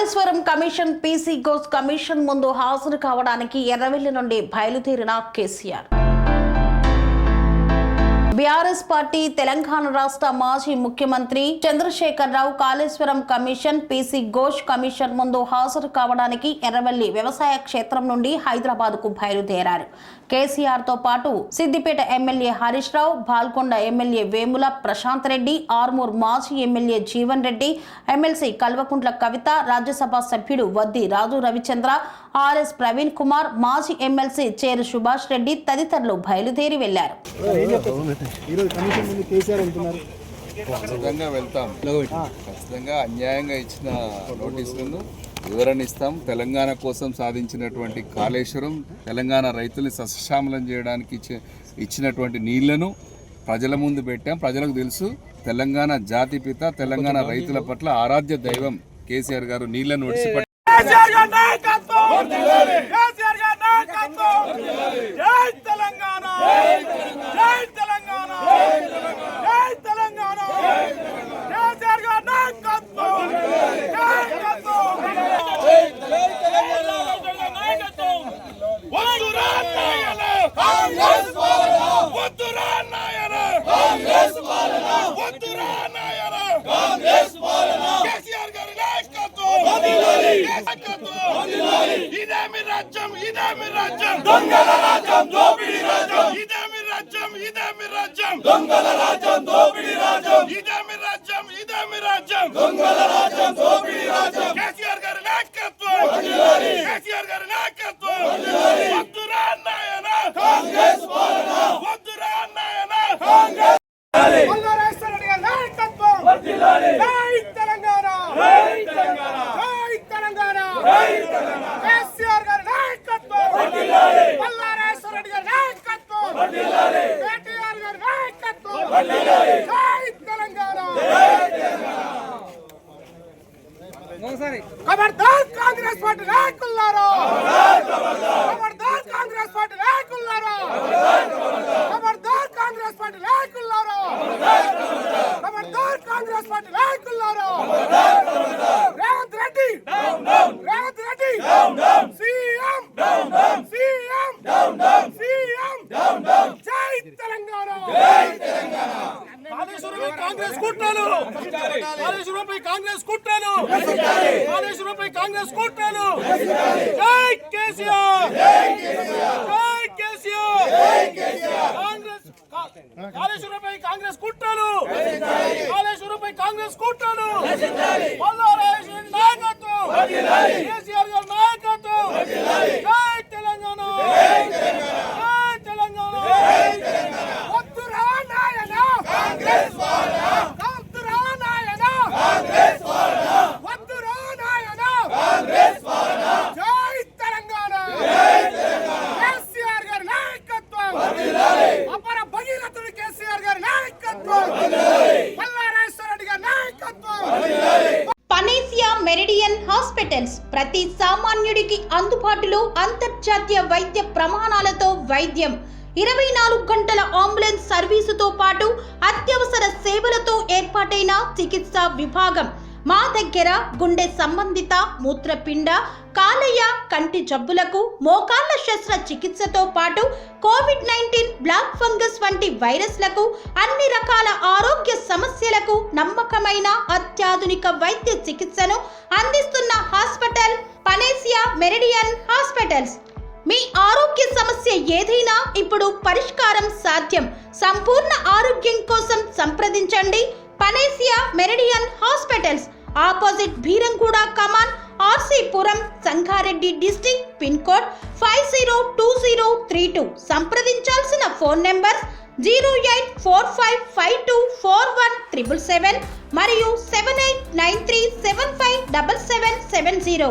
Kaleshwaram commission PC Ghose commission ముందు హాజరు కావడానికి ఎర్రవెల్లి నుండి బయలుదేరిన కేసీఆర్. బీఆర్ఎస్ పార్టీ తెలంగాణ రాష్ట్ర మాజీ ముఖ్యమంత్రి Chandrashekar Rao Kaleshwaram commission PC Ghose commission ముందు హాజరు కావడానికి ఎర్రవెల్లి వ్యవసాయ క్షేత్రం నుండి హైదరాబాద్ కు బయలుదేరారు. కేసీఆర్ తో పాటు సిద్దిపేట ఎమ్మెల్యే హరీష్ రావు, బాల్కొండ ఎమ్మెల్యే వేముల ప్రశాంత్ రెడ్డి, ఆర్మూర్ మాజీ ఎమ్మెల్యే జీవన్ రెడ్డి, ఎమ్మెల్సీ కల్వకుంట్ల కవిత, రాజ్యసభ సభ్యుడు వద్ది రాజు రవిచంద్ర, ఆర్ఎస్ ప్రవీణ్ కుమార్, మాజీ ఎమ్మెల్సీ చేరు సుభాష్ రెడ్డి తదితరులు బయలుదేరి వెళ్లారు. ఖచ్చితంగా వెళ్తాం. ఖచ్చితంగా అన్యాయంగా ఇచ్చిన నోటీసులను వివరణ ఇస్తాం. తెలంగాణ కోసం సాధించినటువంటి కాళేశ్వరం తెలంగాణ రైతుల్ని సస్యశ్యామలం చేయడానికి ఇచ్చినటువంటి నీళ్లను ప్రజల ముందు పెట్టాం. ప్రజలకు తెలుసు తెలంగాణ జాతిపిత, తెలంగాణ రైతుల పట్ల ఆరాధ్య దైవం కేసీఆర్ గారు నీళ్లను ఒడిసిపట్టి खबरदार कांग्रेस पार्टी नायकुल्लारा, खबरदार कांग्रेस पार्टी नायकुल्लारा, खबरदार कांग्रेस पार्टी नायकुल्लारा, खबरदार कांग्रेस पार्टी नायकुल्लारा. रेवंत रेड्डी सीएम जय तेलंगाना. कांग्रेस कुट्रలు, కాళేశ్వరంపై కాంగ్రెస్ కుట్రలు, కాళేశ్వరంపై కాంగ్రెస్ కుట్రలు. జై కేసీఆర్, జై కేసీఆర్. కాంగ్రెస్ కాళేశ్వరంపై కాంగ్రెస్ కుట్రలు, కాళేశ్వరంపై కాంగ్రెస్ కుట్రలు. మల్లారాజు నాయకత్వం, కేసీఆర్ గారి నాయకత్వం. జై తెలంగాణ, జై తెలంగాణ. వద్దురా నాయన కాంగ్రెస్ వాళ్ళ, వద్దురా నాయన కాంగ్రెస్ వాళ్ళ, వద్దురా నాయన కాంగ్రెస్ వాళ్ళ. జై తెలంగాణ, జై తెలంగాణ. కేసీఆర్ గారి నాయకత్వం, అపర భగీరథుడు కేసీఆర్ గారి నాయకత్వం, మల్లారాజేశ్వర రెడ్డి గారి నాయకత్వం. పనేసియా మెరిడియన్ హాస్పిటల్స్ ప్రతి సామాన్యుడికి అందుబాటులో అంతర్జాతీయ వైద్య ప్రమాణాలతో వైద్యం, 24 గంటల అంబులెన్స్ సర్వీసుతో పాటు అత్యవసర సేవలతో ఏర్పాటైన చికిత్సా విభాగం. మా దగ్గర గుండె సంబంధిత, మూత్రపిండ, కాలేయ, కంటి జబ్బులకు, మోకాళ్ల శస్త్రచికిత్సతో పాటు కోవిడ్-19, బ్లాక్ ఫంగస్ వంటి వైరస్లకు, అన్ని రకాల ఆరోగ్య సమస్యలకు నమ్మకమైన అత్యాధునిక వైద్య చికిత్సను అందిస్తున్న హాస్పిటల్ పనేసియా మెరిడియన్ హాస్పిటల్స్. మీ ఆరోగ్య సమస్య ఏదైనా ఇప్పుడు పరిష్కారం సాధ్యం. సంపూర్ణ ఆరోగ్యం కోసం సంప్రదించండి panacea meridian hospitals. Opposite Beeramguda Kaman, RC Puram, Sangareddy district. Pin code 502032. సంప్రదించాల్సిన ఫోన్ నెంబర్ 0845524177 మరియు 7893757770.